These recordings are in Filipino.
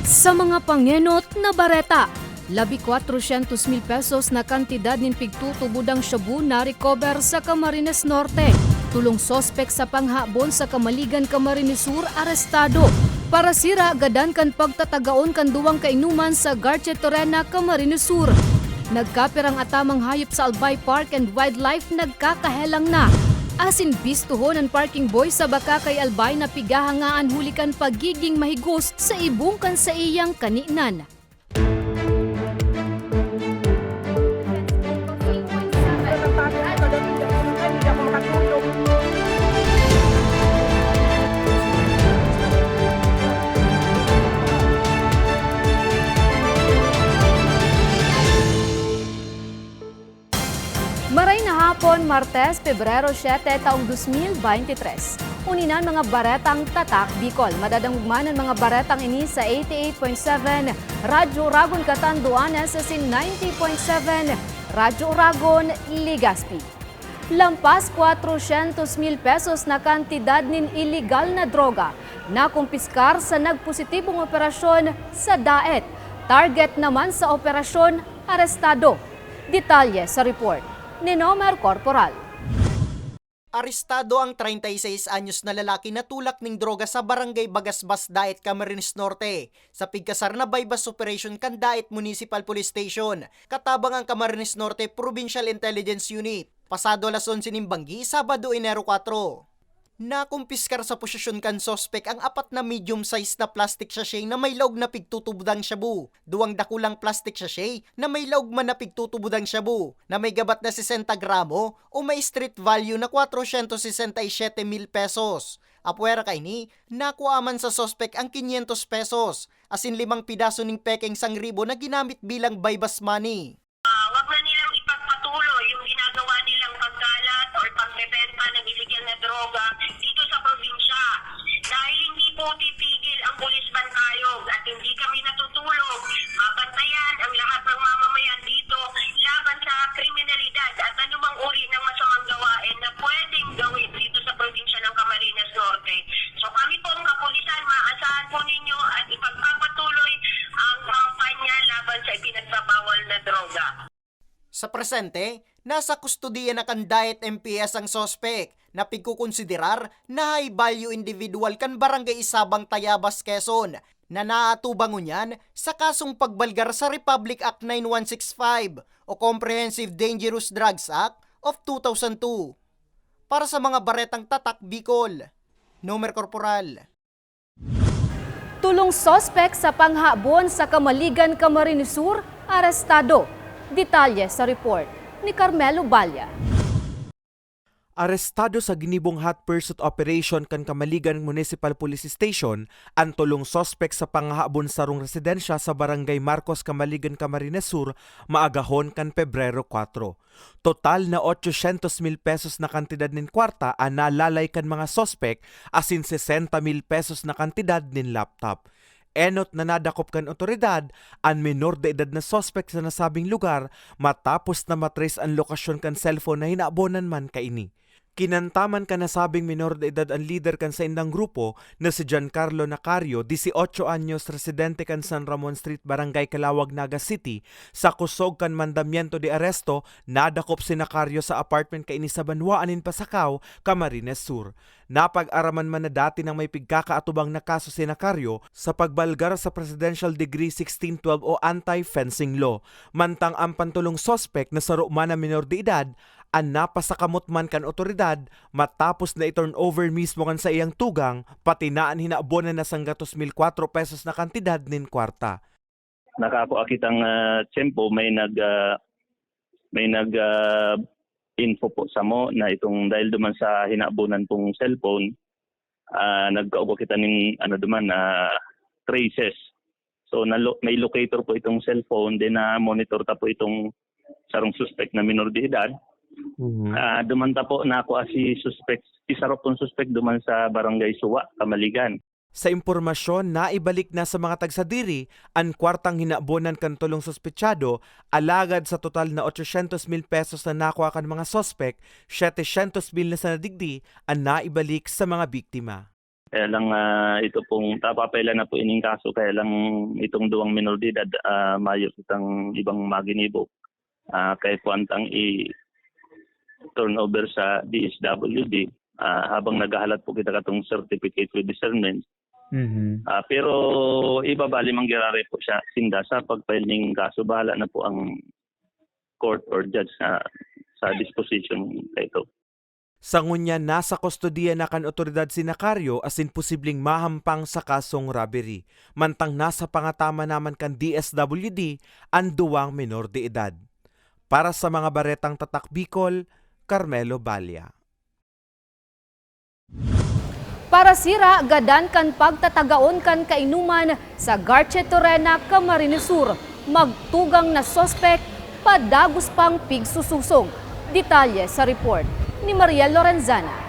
Sa mga pangenot na bareta, 1,400,000 pesos na kantidad nin pigtutubudang shabu na recover sa Camarines Norte. Tulong sospek sa panghabon sa Kamaligan, Camarines Sur arestado. Para sira agadan kan pagtatagaon kan duwang kainuman sa Garche Torrena, Camarines Sur. Nagkapirang atamang hayop sa Albay Park and Wildlife nagkakahelang na. Asin bistuhon ang parking boy sa Bakakay Albay na pigahangaan hulikan pagiging mahigos sa ibungkan sa iyang kaninan. Maray na hapon, Martes, Pebrero 7, taong 2023. Uninan mga baretang tatak Bicol. Madadangugman ang mga baretang ini sa 88.7 Radyo Ragon Catanduanes sa 90.7 Radyo Ragon Legazpi. Lampas 400,000 pesos na kantidad nin illegal na droga na kumpiskar sa nagpositibong operasyon sa Daet. Target naman sa operasyon, arestado. Detalye sa report ni Nomer Corporal. Arestado ang 36 anyos na lalaki na tulak ng droga sa Barangay Bagasbas, Daet, Camarines Norte sa pigkasar na bypass operation kan Daet Municipal Police Station, katabang ang Camarines Norte Provincial Intelligence Unit. Pasado alas 11 ng Banggi, Sabado, Enero 4. Nakumpiskar sa posisyon kan sospek ang 4 na medium-size na plastic sachet na may laog na pigtutubudang shabu, 2 dakulang plastic sachet na may laog man na pigtutubudang shabu, na may gabat na 60 gramo o may street value na 467,000 pesos. Apuera kaini, nakuaman sa sospek ang 500 pesos, asin 5 pidaso ng pekeng sangribo na ginamit bilang bypass money. Wag na nilang ipagpatuloy yung ginagawa nilang pagkalat or pagbebenta ng illegal na droga dito sa probinsya. Dahil hindi po titigil ang pulis bantayog at hindi kami natutulog, mabantayan ang lahat ng mamamayan dito laban sa kriminalidad at anumang uri ng masamang gawain na pwedeng gawin dito sa probinsya ng Camarines Norte. So kami pong kapulisan, maasahan po ninyo at ipagpapatuloy ang kampanya laban sa ipinagbabawal na droga. Sa presente, nasa kustodiya na kan Daet MPS ang sospek na pigkukonsiderar na high value individual kan Barangay Isabang, Tayabas, Quezon na naatubangon niyan sa kasong pagbalgar sa Republic Act 9165 o Comprehensive Dangerous Drugs Act of 2002. Para sa mga baretang tatak Bicol, Nomer Corporal. Tulong sospek sa panghabon sa Kamaligan, Camarines Sur arestado. Detalye sa report ni Carmelo Balya. Arestado sa ginibong hot pursuit operation kan Kamaligan Municipal Police Station ang tulong sospek sa panghabon sa rong residensya sa Barangay Marcos, Kamaligan, Camarines Sur maagahon kan Pebrero 4. Total na 800,000 pesos na kantidad nin kwarta ang nalalay kan mga sospek asin 60,000 pesos na kantidad nin laptop. Enot na nadakop kan otoridad ang minor de edad na sospek sa nasabing lugar matapos na matrace ang lokasyon kan cellphone na hinaabonan man kaini. Kinantaman ka nasabing minor de edad ang leader kan sa indang grupo na si Giancarlo Nacario, 18 anyos, residente kan San Ramon Street, Barangay Calawag, Naga City. Sa kusog kan mandamiento de aresto, nadakop si Nacario sa apartment kaini sa Banwaanin, Pasakaw, Camarines Sur. Napag-araman man na dati ng may pigkakaatubang na kaso si Nacario sa pagbalgar sa Presidential Decree 1612 o Anti-Fencing Law. Mantang ang pantulong sospek na saro man na minor de edad, ang napasakamot man kan otoridad matapos na i-turn over mismo kan sa iyang tugang pati na ang hinaabonan na sang 2,004 pesos na kantidad nin kwarta. Nakakuakit ang tiyempo may nag info po sa mo na itong dahil duman sa hinaabonan pong cellphone nagkaubo kita ning traces. So may locator po itong cellphone din na monitor ta po itong sarong suspect na minor de edad. Dumanta po na ako si suspect, isarap pong suspect duman sa Barangay Suwa, Kamaligan. Sa impormasyon na ibalik na sa mga tagsadiri, ang kwartang hinaabonan kan tulong sospechado, alagad sa total na 800,000 pesos na nakuha kan mga sospek, 700,000 na sa nadigdi ang naibalik sa mga biktima. Kaya lang ito pong tapapela na po ining kaso, kaya lang itong duwang minor de edad mayo itang ibang maginibo. Kaya po antang i-turnover sa DSWD habang naghahalat po kita katong certificate with discernment. Pero ibabali mangyarari po siya sinda sa pag-file ng kaso. Bahala na po ang court or judge sa disposition ito. Sa ngunya, nasa kustodiya na kan otoridad si Nacario asin posibleng mahampang sa kasong robbery. Mantang nasa pangatama naman kan DSWD ang duwang minor de edad. Para sa mga baretang tatak Bicol, Carmelo Balya. Para sira, gadan kan pagtatagaon kan kainuman sa Garche Torena, Camarines Sur. Magtugang na sospek, padagos pang pigsususog. Detalye sa report ni Maria Lorenzana.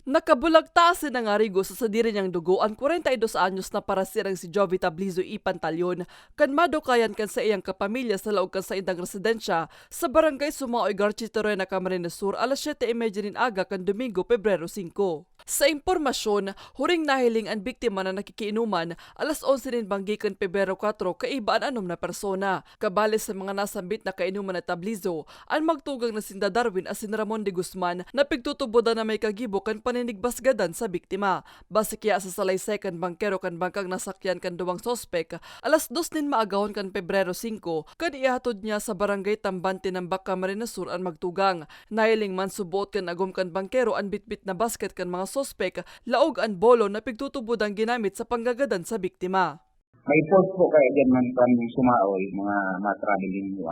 Nakabulagtasin ng arigo sa sadiri niyang dugo ang 42 anyos na parasirang si Jovi Tablizo I. Pantalyon kan madukayan kan sa iyang kapamilya sa laog kan sa indang residensya sa barangay Sumaoy, Garche Torena, Camarines Sur alas 7:30 aga kan Domingo, Pebrero 5. Sa impormasyon, huring nahiling ang biktima na nakikiinuman alas 11 din banggi kan Pebrero 4 kaibaan anom na persona. Kabali sa mga nasambit na kainuman na Tablizo, ang magtugang na sinda Darwin asin Ramon de Guzman na pigtutuboda na may kagibo kan paninigbasgadan sa biktima. Base kaya sa salaysay kan bangkero kan bangkang nasakyan kan duwang sospek, alas 2 din maagahon kan Pebrero 5 kan ihatod niya sa barangay Tambante ng Camarines Sur ang magtugang. Nahiling man subuot kan agom kan bangkero ang bitbit na basket kan mga sospek, laog ang bolo na pigtutubod ang ginamit sa panggagadan sa biktima. May post po kayo dyan man kan Sumaoy, mga traveling 1.5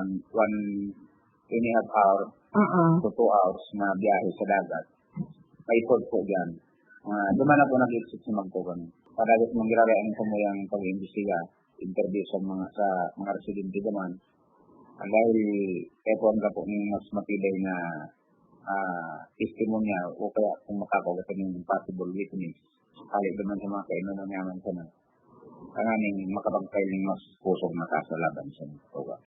hour to 2 hours na biyahe sa dagat. May post po dyan. Duman na po nag-exit sa magtugan. Padagat mong giraraan sa mo yung pag-iimbestiga, interview sa mga residente naman. Dahil epon ka po ng mas matibay na testimonya o kaya kung makakagat ng possible witness, kali naman sa mga kainuman naman sa na kananing makapagkail ng mas pusong nakasalaban sa mga.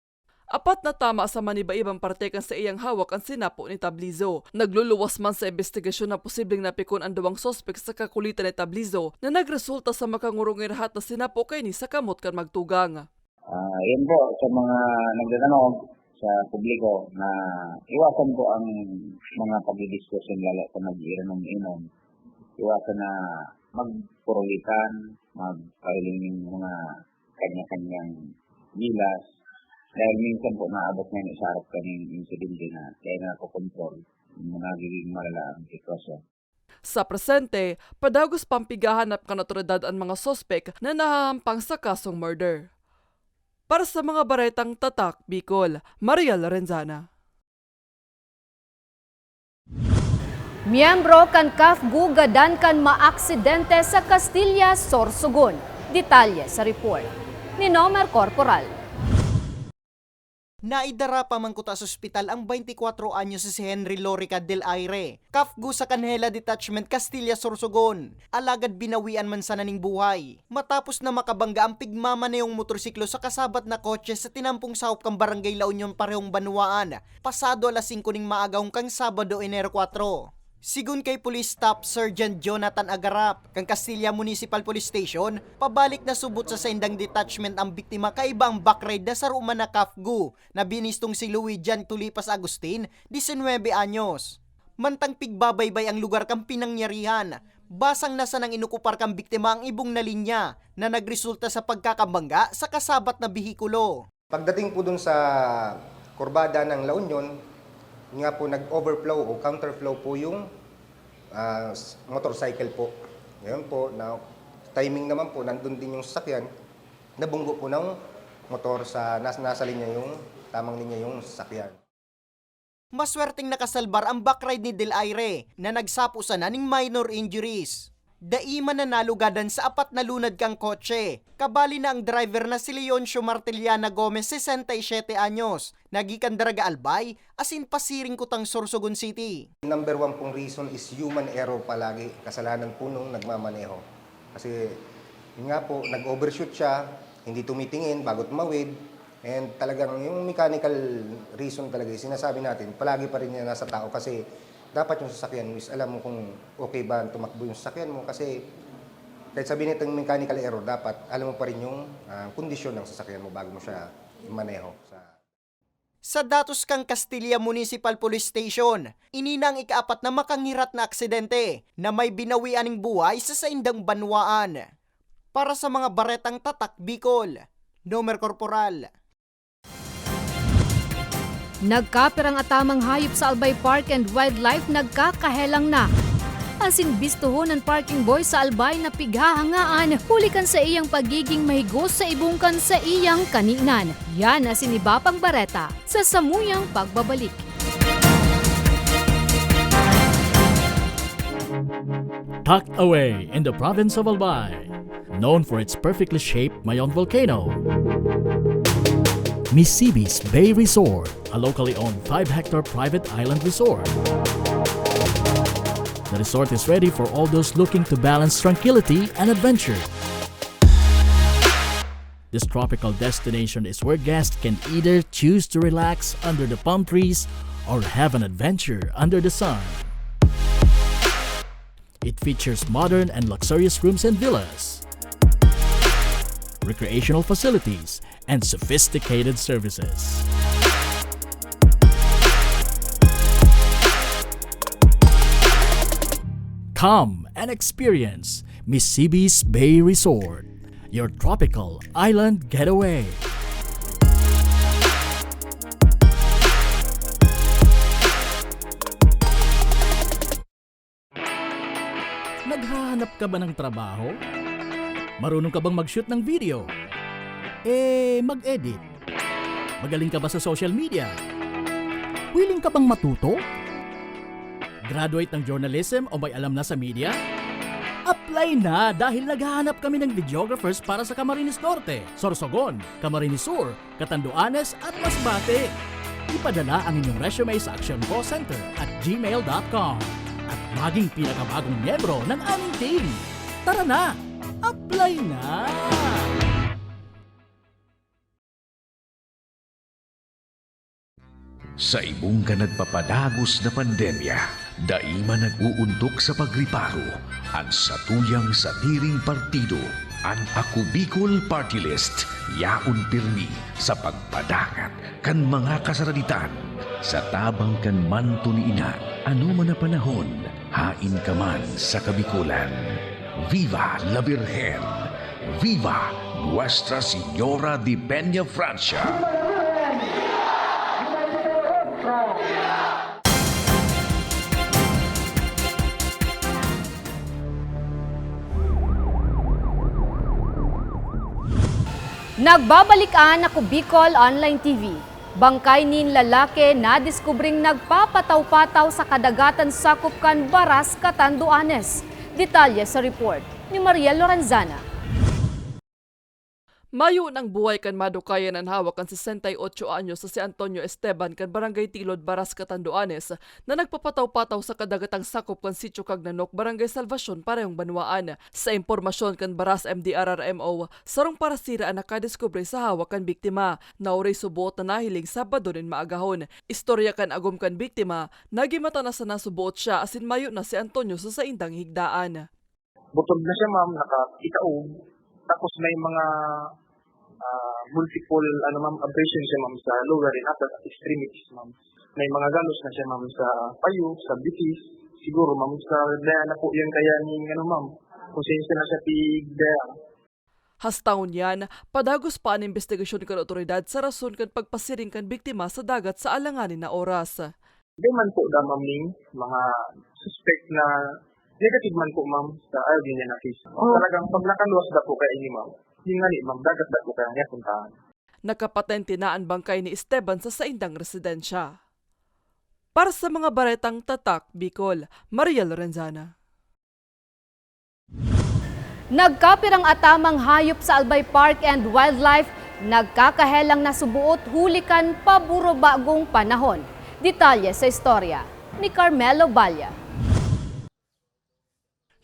Apat na tama sa maniba-ibang parte kan sa iyang hawak ang sinapo ni Tablizo. Nagluluwas man sa investigasyon na posibleng napikon ang duwang sospek sa kakulitan ni Tablizo na nagresulta sa makangurungin lahat na sinapo kay ni sa kamot kan magtugang. Yan po sa mga nagtatanong sa publiko na iwasan po ang mga pag-discussion lalo sa nag-iinom-inom. Iwasan na magpurulitan, magkailing ng mga kanya-kanyang gilas. Dahil minsan po naabot na yung isarap ka ng insidente na kaya na po control yung nagiging malala ang sitwasyon. Sa presente, padagos pampigahanap kan otoridad ang mga sospek na nahahampang sa kasong murder. Para sa mga baretang tatak Bicol, Maria Lorenzana. Miyembro kan KAFGU gadan kan maaksidente sa Castilla, Sorsogon. Detalye sa report ni Nomer Corporal. Naidara pa mangkuta sa ospital ang 24 anyos si Henry Lorica del Aire, KAFGU sa Canela Detachment, Castilla, Sorsogon. Alagad binawian man sa naning buhay. Matapos na makabangga ang pigmamaneyong motorsiklo sa kasabat na kotse sa tinampong sahop kang Barangay La Union, parehong Banwaan, pasado alas 5 ning maagahong kang Sabado, Enero 4. Sigun kay Police Staff Sergeant Jonathan Agarap, kang Castilla Municipal Police Station, pabalik na subot sa sendang detachment ang biktima kaiba ang backride na sa Ruma na KAFGU na binistong si Louis Jan Tulipas Agustin, 19 anyos. Mantang pigbabaybay ang lugar kang pinangyarihan, basang nasa nang inukupar kang biktima ang ibong na linya na nagresulta sa pagkakabangga sa kasabat na bihikulo. Pagdating po dun sa kurbada ng La Union, nga po nag-overflow o counterflow po yung motorcycle po. Ngayon po, na timing naman po, nandun din yung sasakyan, nabunggo po ng motor sa nasa linya yung, tamang linya yung sasakyan. Maswerteng nakasalbar ang backride ni Del Aire na nagsapusan na ng minor injuries. Daiman na nalugadan sa 4 na lunad kang kotse. Kabali na ang driver na si Leoncio Martiliana Gomez, 67 anyos, nagikan Daraga Albay, asin pasiring kutang Sorsogon City. Number 1 pong reason is human error palagi. Kasalanan po nung nagmamaneho. Kasi yun nga po, nag-overshoot siya, hindi tumitingin bago tumawid. And talagang yung mechanical reason talaga, sinasabi natin, palagi pa rin niya nasa tao kasi dapat yung sasakyan mo is alam mo kung okay ba tumakbo yung sasakyan mo kasi kahit sabihin itong mechanical error, dapat alam mo pa rin yung kondisyon ng sasakyan mo bago mo siya maneho. Sa datos kang Castilla Municipal Police Station, ininang ika-4 na makangirat na aksidente na may binawian ng buhay sa saindang banwaan. Para sa mga baretang tatak Bicol, Nomer Corporal. Nagkapirang atamang hayop sa Albay Park and Wildlife nagkakahelang na. Asin bistuhon ng parking boy sa Albay na pighahangaan, hulikan sa iyang pagiging mahigos sa ibungkan sa iyang kaninan. Yan asin iba pang bareta sa samuyang pagbabalik. Tucked away in the province of Albay, known for its perfectly shaped Mayon volcano, Misibis Bay Resort, a locally owned 5-hectare private island resort. The resort is ready for all those looking to balance tranquility and adventure. This tropical destination is where guests can either choose to relax under the palm trees or have an adventure under the sun. It features modern and luxurious rooms and villas, recreational facilities, and sophisticated services. Come and experience Misibis Bay Resort, your tropical island getaway. Naghahanap ka ba ng trabaho? Marunong ka bang mag-shoot ng video? Mag-edit? Magaling ka ba sa social media? Willing ka bang matuto? Graduate ng journalism o may alam na sa media? Apply na dahil naghahanap kami ng videographers para sa Camarines Norte, Sorsogon, Camarines Sur, Catanduanes at Masbate. Ipadala ang inyong resume sa actioncallcenter@gmail.com at maging pinakabagong miyembro ng aming team. Tara na! Apply na! Sa imong ka nagpapadagos na pandemya, daima nag-uuntok sa pagriparo, ang satuyang satiring partido, ang Ako Bicol Party List, yaon pirmi sa pagpadangat kan mga kasaraditan, sa tabang kan manto ni ina, ano man na panahon, hain ka man sa Kabikulan. Viva la Virgen! Viva Nuestra Señora de Peña Francia! Nagbabalikan ako Bicol Online TV. Bangkay nin lalaki na diskubring nagpapataw-pataw sa kadagatan sakop kan Baras, Catanduanes. Detalye sa report ni Maria Lorenzana. Mayo ng buhay kan madukayan ang hawak kan 68 anyos sa si Antonio Esteban kan Barangay Tilod, Baras, Catanduanes na nagpapataw-pataw sa kadagatang sakop kan Sitio Cagnanok, Barangay Salvacion, parehong Banwaan. Sa impormasyon kan Baras MDRRMO, sarong parasira ang nakadiskubre sa hawak kan biktima na oray subuot na nahiling Sabado nin maagahon. Istorya kan agom kan biktima, nagimata na sa nasubuot siya asin mayo na si Antonio sa saindang higdaan. Butog na siya ma'am, nakakitaog. Tapos may mga multiple abrasion siya ma'am sa lower and upper extremities ma'am. May mga galos na siya ma'am sa payo, sa bitis, siguro ma'am sa daya na po yan kaya ni ma'am. Konsensya na siya tigdaya. Hastaon yan, padagos pa ang investigasyon kan otoridad sa rason kan pagpasiring kan biktima sa dagat sa alanganin na oras. Di man po da ma'am ning mga suspect na negative man po ma'am sa Arvin na case. Talagang pag nakaluwas da po kay ini ma'am. Yung nga ni, magdagat na po kaya niya puntahan. Nakapatente na ang bangkay ni Esteban sa saindang residensya. Para sa mga baretang tatak, Bicol, Maria Lorenzana. Nagkapirang atamang hayop sa Albay Park and Wildlife, nagkakahelang nasubuot hulikan paburo bagong panahon. Detalye sa istorya ni Carmelo Balya.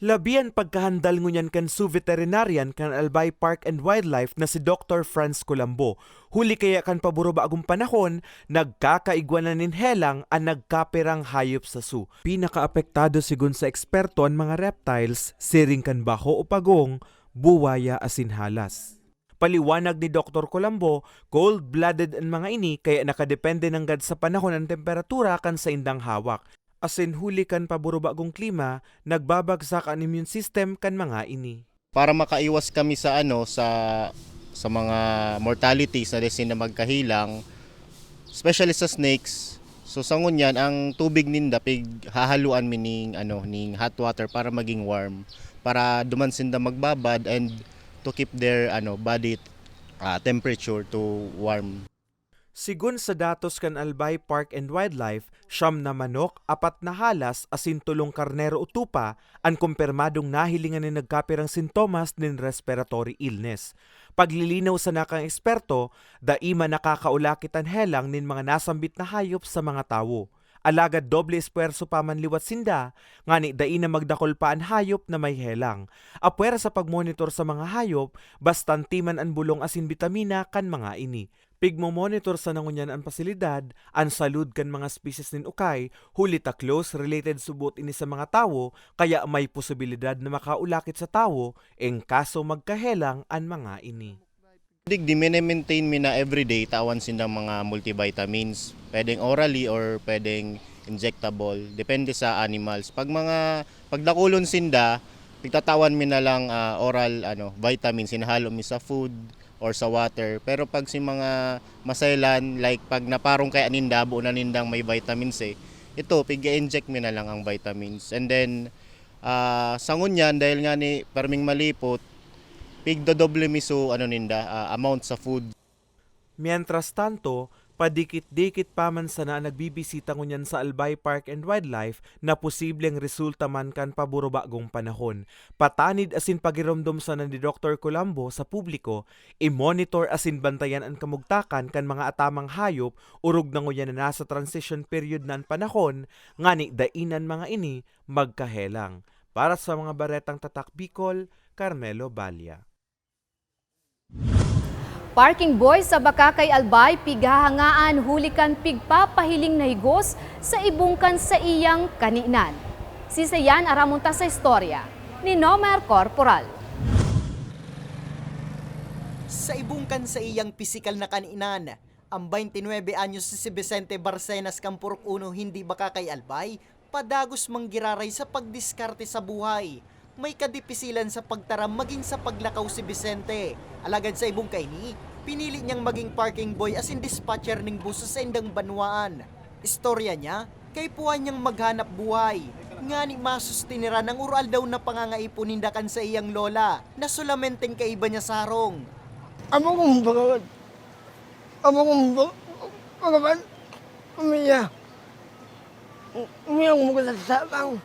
Labian pagkahandal ngunyan kan su veterinarian kan Albay Park and Wildlife na si Dr. Franz Colambo. Huli kaya kan paburo bagong panahon, nagkakaigwanan nin helang ang nagkapirang hayop sa su. Pinakaapektado sigun sa eksperto ang mga reptiles, siring kan baho o pagong, buwaya asin halas. Paliwanag ni Dr. Colambo, cold-blooded ang mga ini kaya nakadepende ng gad sa panahon ang temperatura kan sa indang hawak. Asin huli kan paburo bagong klima, nagbabagsak ang immune system kan mga ini. Para makaiwas kami sa sa mga mortalities na desin na magkahilang, especially sa snakes. So sa ngunyan ang tubig ninda pig hahaluan mi ning hot water para maging warm, para duman sinda magbabad and to keep their body temperature to warm. Sigun sa datos kan Albay Park and Wildlife, 9 na manok, 4 na halas, asin 3 karnero o tupa, ang kumpirmadong nahilingan ni nagkapirang sintomas nin respiratory illness. Paglilinaw sa nakang eksperto, daima nakakaulakit ang helang nin mga nasambit na hayop sa mga tawo. Alagad doble espuerso pa man liwat sinda, ngani dai na magdakol pa ang hayop na may helang. Apwera sa pagmonitor sa mga hayop, bastantiman ang bulong asin bitamina kan mga ini. Pigmo-monitor sa nangunyan ang pasilidad, ang salud kan mga species nin ukay, huli ta close related subot ini sa mga tawo, kaya may posibilidad na makaulakit sa tawo, eng kaso magkahelang ang mga ini. Di maintain mi na everyday tawan sindang mga multivitamins, pwedeng orally or pwedeng injectable, depende sa animals. Pagdakulon sinda, pigtatawan mi na lang oral vitamins, sinahalo mi sa food or sa water. Pero pag si mga masailan, like pag naparong kay aninda, buo na nindang may vitamins ito, pig-inject mi na lang ang vitamins. And then, sa ngunyan, dahil nga ni perming malipot, pigdodoble mi so amount sa food. Mientras tanto, padikit-dikit pa man sana nagbibisita ngunyan sa Albay Park and Wildlife na posibleng resulta man kan paburo bagong panahon. Patanid asin pagiromdom sana ni Dr. Colambo sa publiko, i-monitor asin bantayan ang kamugtakan kan mga atamang hayop urog na ngunyan na nasa transition period na ang panahon, ngani dainan mga ini magkahelang. Para sa mga baretang tatak Bicol, Carmelo Balya. Parking boy sa Bakakay Albay pighahangaan hulikan pigpapahiling na higos sa ibungkan sa iyang kaninan. Sisayan aramunta sa istorya ni Nomer Corporal. Sa ibungkan sa iyang pisikal na kaninan, ang 29 anyos si Vicente Barcenas Campurok Uno hindi Bakakay Albay, padagos manggiraray sa pagdiskarte sa buhay. May kadipisilan sa pagtaram maging sa paglakaw si Vicente. Alagad sa ibungkay ni, pinili niyang maging parking boy as in dispatcher ng buso sa indang banwaan. Istorya niya, kay puwan niyang maghanap buhay. Ngani masustinira ng ural daw na pangangaipon nindakan sa iyang lola, na sulamenteng kaiba niya sarong. Amo kong bagawan. Amo kong bagawan. Umiya mo kasasabang.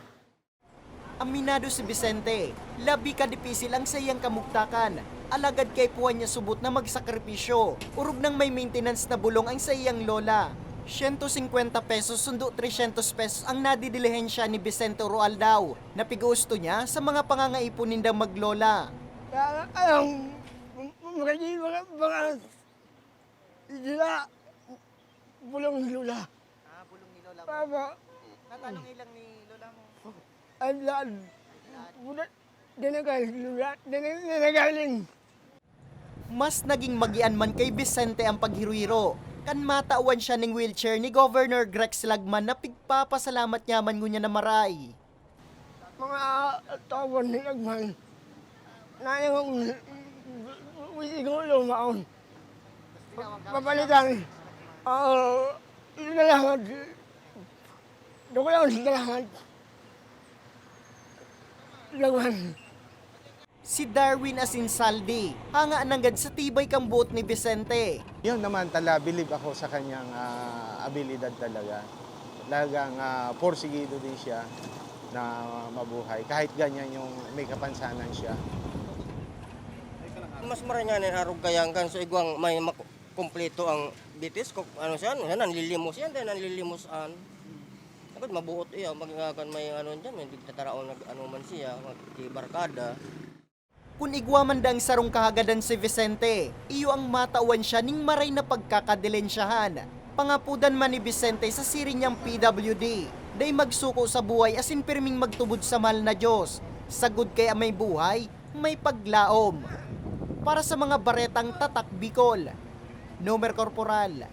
Aminado si Vicente, labi kadipisil ang sa iyang kamugtakan. Alagad kay puwan niya subot na magsakripisyo. Urog nang may maintenance na bulong ang sa iyang lola. 150 pesos sundo 300 pesos ang nadidilihensya ni Vicente Roal daw. Napigusto niya sa mga pangangaipon nindang maglola. Ayang, mga sila, bulong ni lola. Bulong ni lola. Papa. Natanong ilang ni lola mo? Adlan. Budat, dinagaling. Mas naging magian man kay Vicente ang paghiro-hiro. Kan matawan siya ng wheelchair ni Governor Grex Lagman na pigpapasalamat niya man ngunya na maray. Mga tawon ni Lagman, nayang wisigo maon. Papalitan, dalahat. Doko lang dalahat. Lagman. Si Darwin Asinsaldi, hanga nanggad sa tibay kang buot ni Vicente. Yun naman tala, believe ako sa kanyang abilidad talaga. Talagang porsigido din siya na mabuhay. Kahit ganyan yung may kapansanan siya. Mas maranyanin harog kayangkan so igwang may kumpleto ang bitis ko ano siya nanlilimos yan din nanlilimusan Bakit mabuot iya, magkakan may ano dyan, may digtataraon ano man siya, magkibarkada. Kung igwaman dang sarong kahagadan si Vicente, iyo ang matawan siya ning maray na pagkakadilensyahan. Pangapudan man ni Vicente sa siring niyang PWD, day magsuko sa buhay asin pirming magtubod sa mahal na Diyos. Sagud kaya may buhay, may paglaom. Para sa mga baretang tatak Bicol, Nomer Corporal.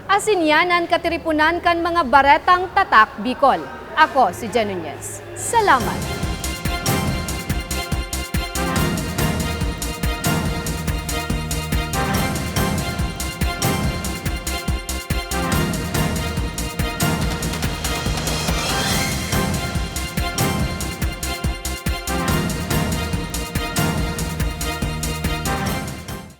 Asinyanan katiripunan kan mga baretang tatak Bicol. Ako si Jen Nunez. Salamat.